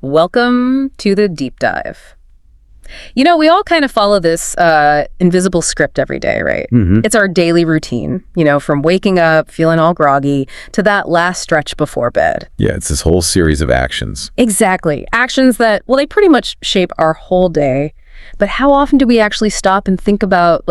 Welcome to the deep dive. You know, we all kind of follow this invisible script every day, right? It's our daily routine, from waking up, feeling all groggy, to that last stretch before bed. Yeah, it's this whole series of actions. Exactly. Actions that, well, they pretty much shape our whole day. But how often do we actually stop and think about,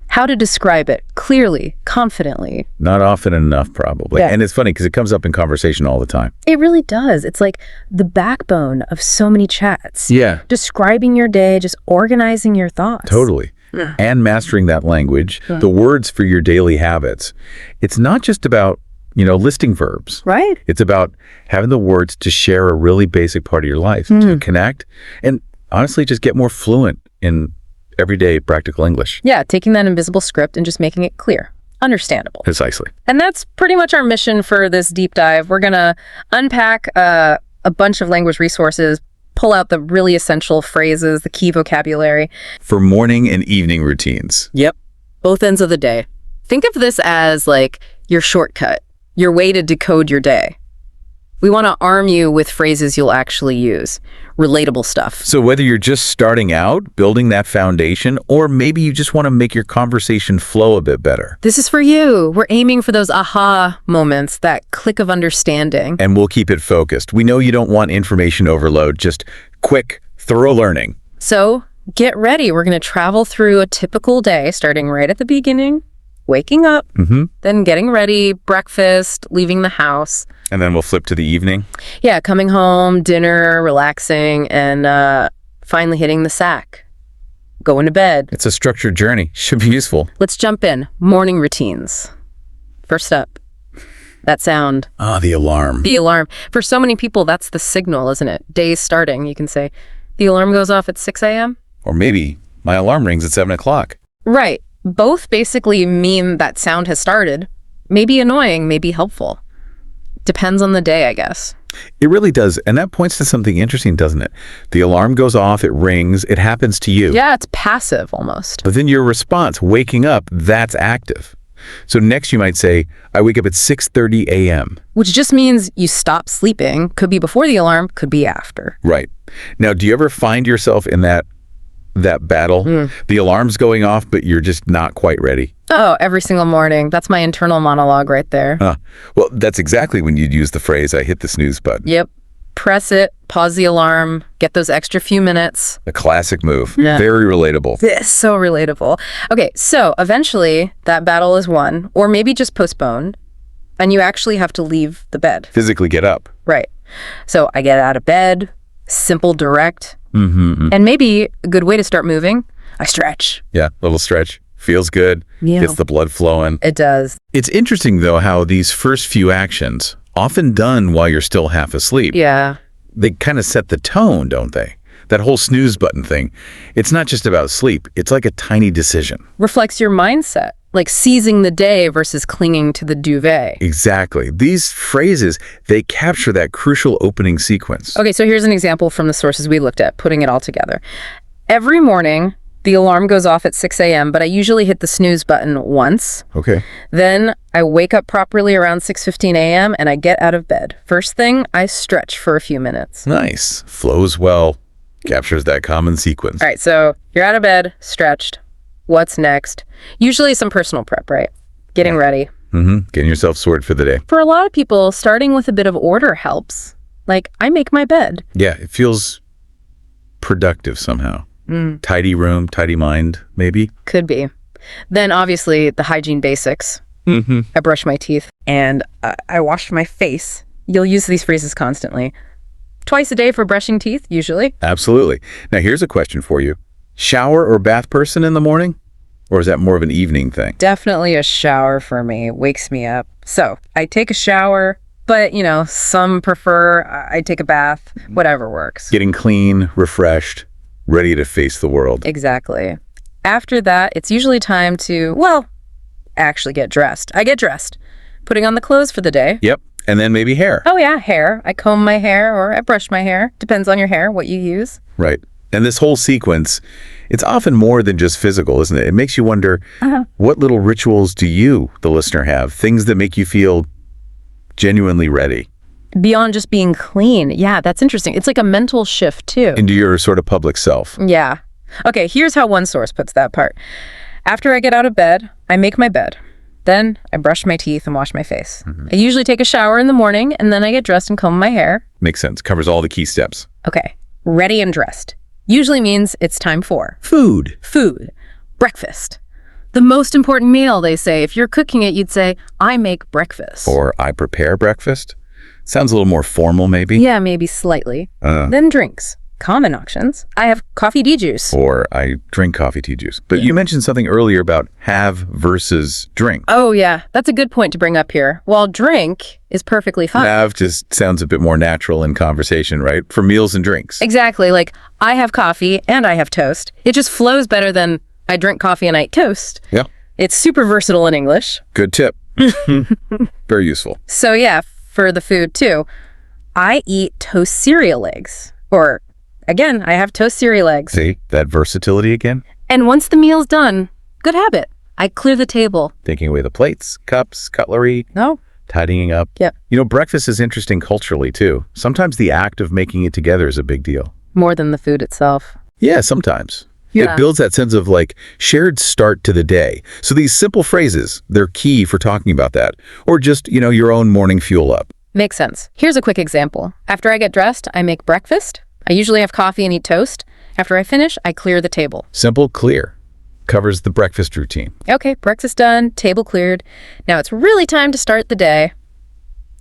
how to describe it clearly, confidently? Not often enough, probably. Yeah. And it's funny because it comes up in conversation all the time. It really does. It's like the backbone of so many chats. Yeah. Describing your day, just organizing your thoughts. Totally. Yeah. And mastering that language, the words for your daily habits. It's not just about, listing verbs. Right. It's about having the words to share a really basic part of your life, to connect, and honestly, just get more fluent in everyday practical English. Yeah, taking that invisible script and just making it clear, understandable. Precisely. And that's pretty much our mission for this deep dive. We're going to unpack a bunch of language resources, pull out the really essential phrases, the key vocabulary. For morning and evening routines. Yep. Both ends of the day. Think of this as your shortcut, your way to decode your day. We want to arm you with phrases you'll actually use, relatable stuff. So whether you're just starting out, building that foundation, or maybe you just want to make your conversation flow a bit better. This is for you. We're aiming for those aha moments, that click of understanding. And we'll keep it focused. We know you don't want information overload, just quick, thorough learning. So get ready. We're going to travel through a typical day, starting right at the beginning, waking up, then getting ready, breakfast, leaving the house. And then we'll flip to the evening. Yeah, coming home, dinner, relaxing, and finally hitting the sack, going to bed. It's a structured journey. Should be useful. Let's jump in. Morning routines. First up, that sound. Ah, the alarm. The alarm. For so many people, that's the signal, isn't it? Day's starting. You can say, the alarm goes off at 6 a.m. Or maybe my alarm rings at 7 o'clock. Right. Both basically mean that sound has started. Maybe annoying, maybe helpful. Depends on the day, I guess. It really does. And that points to something interesting, doesn't it? The alarm goes off, it rings, it happens to you. Yeah, it's passive almost. But then your response, waking up, that's active. So next you might say, I wake up at 6:30 a.m. Which just means you stop sleeping. Could be before the alarm, could be after. Right. Now, do you ever find yourself in that battle? The alarm's going off, but you're just not quite ready. Oh, every single morning. That's my internal monologue right there. Well, that's exactly when you'd use the phrase, I hit the snooze button. Yep. Press it, pause the alarm, get those extra few minutes. A classic move. Yeah. Very relatable. It's so relatable. Okay, so eventually that battle is won, or maybe just postponed, and you actually have to leave the bed. Physically get up. Right. So I get out of bed, simple, direct, and maybe a good way to start moving, I stretch. Yeah, little stretch. Feels good. Yeah. Gets the blood flowing. It does. It's interesting, though, how these first few actions, often done while you're still half asleep, Yeah. they kind of set the tone, don't they? That whole snooze button thing. It's not just about sleep. It's like a tiny decision. Reflects your mindset, like seizing the day versus clinging to the duvet. Exactly. These phrases, they capture that crucial opening sequence. Okay, so here's an example from the sources we looked at, putting it all together. Every morning, the alarm goes off at 6 a.m., but I usually hit the snooze button once. Okay. Then I wake up properly around 6:15 a.m. and I get out of bed. First thing, I stretch for a few minutes. Nice. Flows well. Captures that common sequence. All right, so you're out of bed, stretched. What's next? Usually some personal prep, right? Getting ready. Getting yourself sorted for the day. For a lot of people, starting with a bit of order helps. Like, I make my bed. Yeah, it feels productive somehow. Tidy room, tidy mind, maybe. Could be. Then, obviously, the hygiene basics. I brush my teeth and I wash my face. You'll use these phrases constantly. Twice a day for brushing teeth, usually. Absolutely. Now, here's a question for you. Shower or bath person in the morning? Or is that more of an evening thing? Definitely a shower for me. Wakes me up. So, I take a shower, but, some prefer I take a bath. Whatever works. Getting clean, refreshed, ready to face the world. Exactly. After that, it's usually time to, actually get dressed. I get dressed. Putting on the clothes for the day. Yep. And then maybe hair. Oh, yeah, hair. I comb my hair or I brush my hair. Depends on your hair, what you use. Right. And this whole sequence, it's often more than just physical, isn't it? It makes you wonder, what little rituals do you, the listener, have? Things that make you feel genuinely ready. Beyond just being clean. Yeah, that's interesting. It's like a mental shift, too. Into your sort of public self. Yeah. Okay, here's how one source puts that part. After I get out of bed, I make my bed. Then I brush my teeth and wash my face. I usually take a shower in the morning, and then I get dressed and comb my hair. Makes sense. Covers all the key steps. Okay, ready and dressed. Usually means it's time for Food. Breakfast. The most important meal, they say. If you're cooking it, you'd say, I make breakfast. Or I prepare breakfast. Sounds a little more formal, maybe. Yeah, maybe slightly. Then drinks. Common options. I have coffee tea juice. Or I drink coffee tea juice. But you mentioned something earlier about have versus drink. Oh, yeah. That's a good point to bring up here. While drink is perfectly fine. Have just sounds a bit more natural in conversation, right? For meals and drinks. Exactly. Like, I have coffee and I have toast. It just flows better than I drink coffee and I eat toast. Yeah. It's super versatile in English. Good tip. Very useful. So, yeah, for the food, too. I eat toast cereal eggs. Or, again, I have toast cereal eggs. See, that versatility again? And once the meal's done, good habit. I clear the table. Taking away the plates, cups, cutlery. No. Tidying up. Yep. You know, breakfast is interesting culturally, too. Sometimes the act of making it together is a big deal. More than the food itself. Yeah, sometimes. Yeah. It builds that sense of like shared start to the day. So these simple phrases, they're key for talking about that. Or just, you know, your own morning fuel up. Makes sense. Here's a quick example. After I get dressed, I make breakfast. I usually have coffee and eat toast. After I finish, I clear the table. Simple, clear. Covers the breakfast routine. Okay, breakfast done, table cleared. Now it's really time to start the day.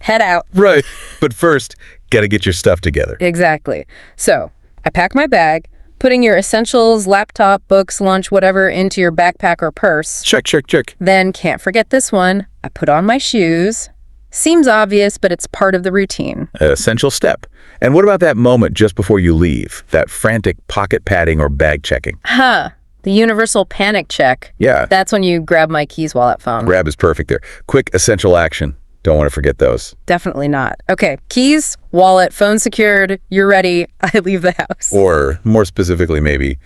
Head out. Right. But first, gotta get your stuff together. Exactly. So, I pack my bag, putting your essentials, laptop, books, lunch, whatever, into your backpack or purse. Check. Then, can't forget this one. I put on my shoes. Seems obvious, but it's part of the routine. Essential step. And what about that moment just before you leave? That frantic pocket padding or bag checking? The universal panic check. Yeah. That's when you grab my keys, wallet, phone. Grab is perfect there. Quick, essential action. Don't want to forget those. Definitely not. Okay, keys, wallet, phone secured, you're ready, I leave the house. Or, more specifically maybe,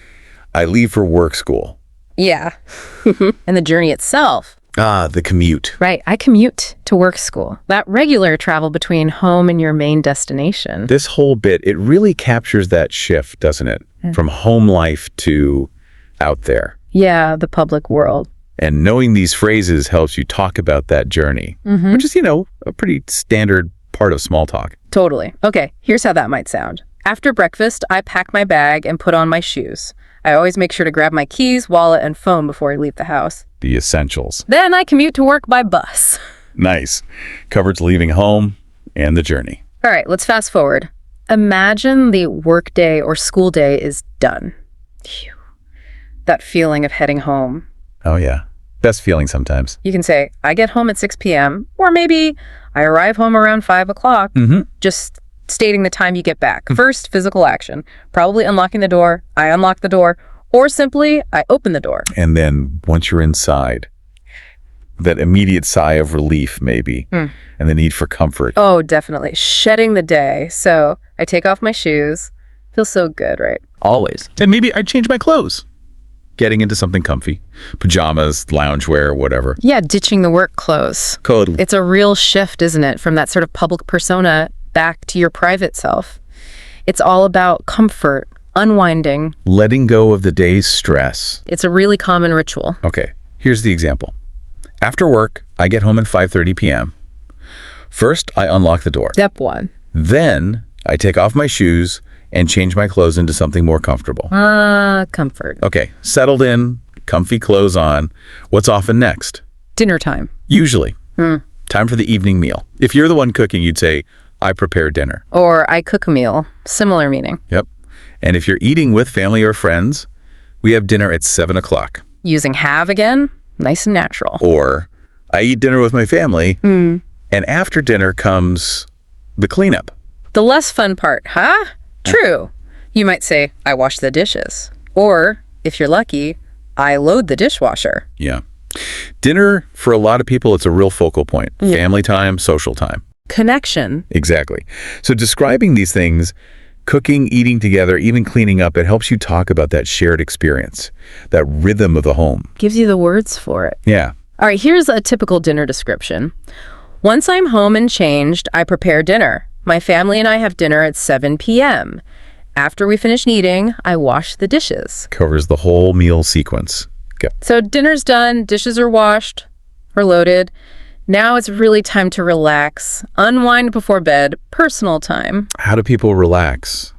I leave for work school. Yeah. And the journey itself. The commute. Right, I commute to work school. That regular travel between home and your main destination. This whole bit, it really captures that shift, doesn't it? From home life to out there. Yeah, the public world. And knowing these phrases helps you talk about that journey, which is, you know, a pretty standard part of small talk. Totally. Okay, here's how that might sound. After breakfast, I pack my bag and put on my shoes. I always make sure to grab my keys, wallet, and phone before I leave the house. The essentials. Then I commute to work by bus. Nice. Covers leaving home and the journey. All right, let's fast forward. Imagine the work day or school day is done. Phew. That feeling of heading home. Oh, yeah. Best feeling sometimes. You can say, I get home at 6 p.m., or maybe I arrive home around 5 o'clock. Just stating the time you get back. First, physical action. Probably unlocking the door. I unlock the door. Or simply, I open the door. And then once you're inside, that immediate sigh of relief, maybe, and the need for comfort. Oh, definitely. Shedding the day. So I take off my shoes. Feels so good, right? Always. And maybe I change my clothes. Getting into something comfy. Pajamas, loungewear, whatever. Yeah, ditching the work clothes. Totally. It's a real shift, isn't it? From that sort of public persona back to your private self. It's all about comfort, unwinding. Letting go of the day's stress. It's a really common ritual. Okay, here's the example. After work, I get home at 5:30 p.m. First, I unlock the door. Step one. Then, I take off my shoes and change my clothes into something more comfortable. Comfort. Okay, settled in, comfy clothes on. What's often next? Dinner time. Usually. Time for the evening meal. If you're the one cooking, you'd say, I prepare dinner. Or I cook a meal. Similar meaning. Yep. And if you're eating with family or friends, we have dinner at 7 o'clock. Using have again, nice and natural. Or I eat dinner with my family, and after dinner comes the cleanup. The less fun part, huh? True. You might say, I wash the dishes. Or, if you're lucky, I load the dishwasher. Yeah. Dinner, for a lot of people, it's a real focal point. Family time, social time. Connection. Exactly. So describing these things, cooking, eating together, even cleaning up, it helps you talk about that shared experience, that rhythm of the home. Gives you the words for it. Yeah. All right, here's a typical dinner description. Once I'm home and changed, I prepare dinner. My family and I have dinner at 7 p.m. After we finish eating, I wash the dishes. Covers the whole meal sequence. Okay. So dinner's done, dishes are washed or loaded. Now it's really time to relax, unwind before bed, personal time. How do people relax?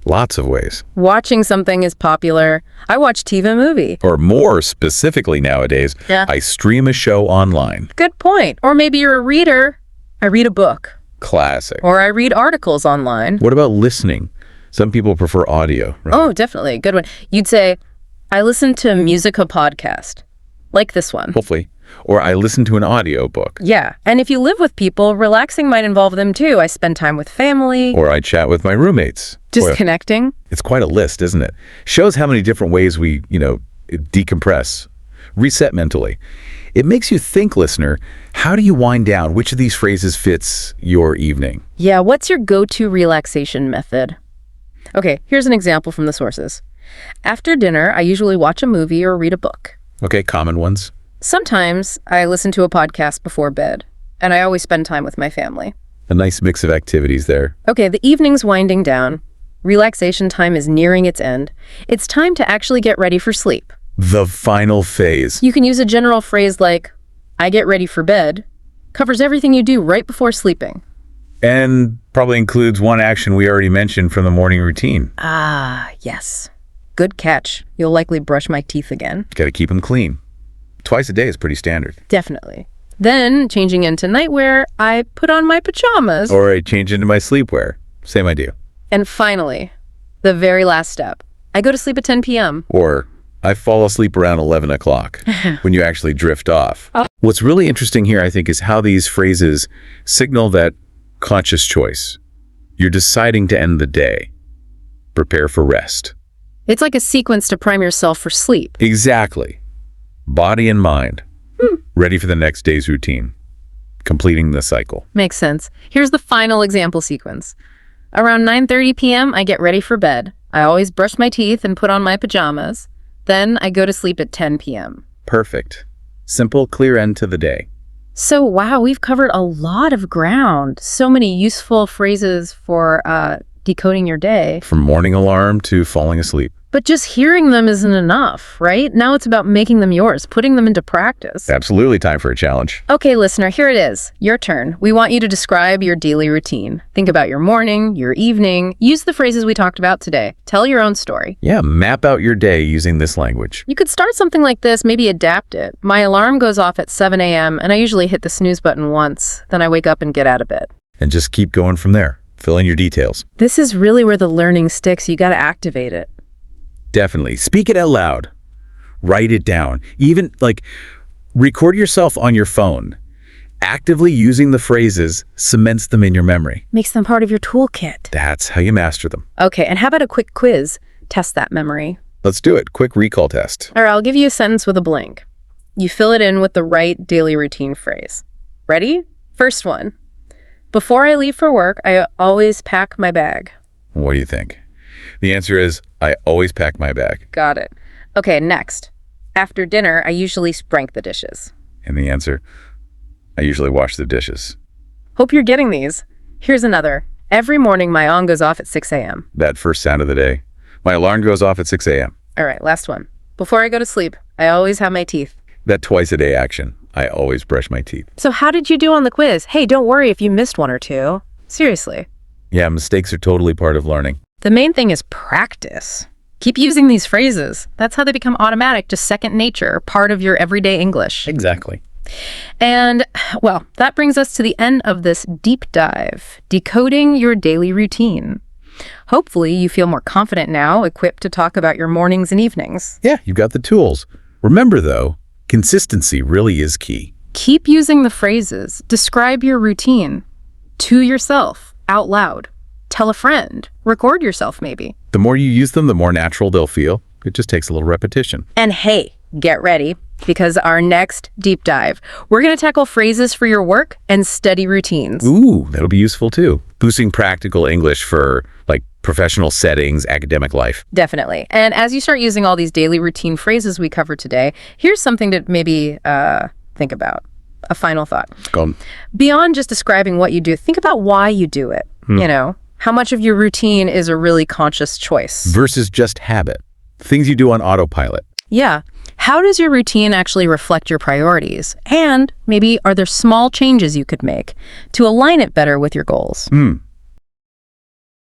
Lots of ways. Watching something is popular. I watch TV and movie. Or more specifically nowadays, I stream a show online. Good point. Or maybe you're a reader. I read a book. Classic. Or I read articles online. What about listening? Some people prefer audio. Right? Oh, definitely. Good one. You'd say, I listen to Musica podcast, like this one. Hopefully. Or I listen to an audio book. Yeah. And if you live with people, relaxing might involve them too. I spend time with family. Or I chat with my roommates. Just connecting. It's quite a list, isn't it? Shows how many different ways we, decompress, reset mentally. It makes you think, listener, how do you wind down? Which of these phrases fits your evening? Yeah. What's your go-to relaxation method? Okay, here's an example from the sources. After dinner, I usually watch a movie or read a book. Okay, common ones. Sometimes I listen to a podcast before bed, and I always spend time with my family. A nice mix of activities there. Okay, the evening's winding down. Relaxation time is nearing its end. It's time to actually get ready for sleep. The final phase. You can use a general phrase like, I get ready for bed, covers everything you do right before sleeping. And probably includes one action we already mentioned from the morning routine. Ah, yes. Good catch. You'll likely brush my teeth again. Got to keep them clean. Twice a day is pretty standard. Definitely. Then, changing into nightwear, I put on my pajamas. Or I change into my sleepwear. Same idea. And finally, the very last step. I go to sleep at 10 p.m. Or I fall asleep around 11 o'clock when you actually drift off. What's really interesting here, I think, is how these phrases signal that conscious choice. You're deciding to end the day. Prepare for rest. It's like a sequence to prime yourself for sleep. Exactly. Body and mind. Ready for the next day's routine. Completing the cycle. Makes sense. Here's the final example sequence. Around 9:30 p.m., I get ready for bed. I always brush my teeth and put on my pajamas. Then I go to sleep at 10 p.m. Perfect. Simple, clear end to the day. So, wow, we've covered a lot of ground. So many useful phrases for decoding your day. From morning alarm to falling asleep. But just hearing them isn't enough, right? Now it's about making them yours, putting them into practice. Absolutely time for a challenge. Okay, listener, here it is. Your turn. We want you to describe your daily routine. Think about your morning, your evening. Use the phrases we talked about today. Tell your own story. Yeah, map out your day using this language. You could start something like this, maybe adapt it. My alarm goes off at 7 a.m., and I usually hit the snooze button once. Then I wake up and get out of bed. And just keep going from there. Fill in your details. This is really where the learning sticks. You got to activate it. Definitely. Speak it out loud. Write it down. Even record yourself on your phone. Actively using the phrases cements them in your memory. Makes them part of your toolkit. That's how you master them. Okay, and how about a quick quiz? Test that memory. Let's do it. Quick recall test. All right, I'll give you a sentence with a blank. You fill it in with the right daily routine phrase. Ready? First one. Before I leave for work, I always pack my bag. What do you think? The answer is, I always pack my bag. Got it. Okay, next. After dinner, I usually spank the dishes. And the answer, I usually wash the dishes. Hope you're getting these. Here's another. Every morning, my alarm goes off at 6 a.m. That first sound of the day. My alarm goes off at 6 a.m. All right, last one. Before I go to sleep, I always have my teeth. That twice a day action. I always brush my teeth. So how did you do on the quiz? Hey, don't worry if you missed one or two. Seriously. Yeah, mistakes are totally part of learning. The main thing is practice. Keep using these phrases. That's how they become automatic, just second nature, part of your everyday English. Exactly. And, well, that brings us to the end of this deep dive, decoding your daily routine. Hopefully, you feel more confident now, equipped to talk about your mornings and evenings. Yeah, you've got the tools. Remember, though, consistency really is key. Keep using the phrases. Describe your routine to yourself, out loud. Tell a friend. Record yourself, maybe. The more you use them, the more natural they'll feel. It just takes a little repetition. And hey, get ready, because our next deep dive, we're going to tackle phrases for your work and study routines. Ooh, that'll be useful too. Boosting practical English for professional settings, academic life. Definitely. And as you start using all these daily routine phrases we covered today, here's something to maybe think about. A final thought. Go on. Beyond just describing what you do, think about why you do it. You know, how much of your routine is a really conscious choice? Versus just habit. Things you do on autopilot. Yeah. How does your routine actually reflect your priorities? And maybe are there small changes you could make to align it better with your goals?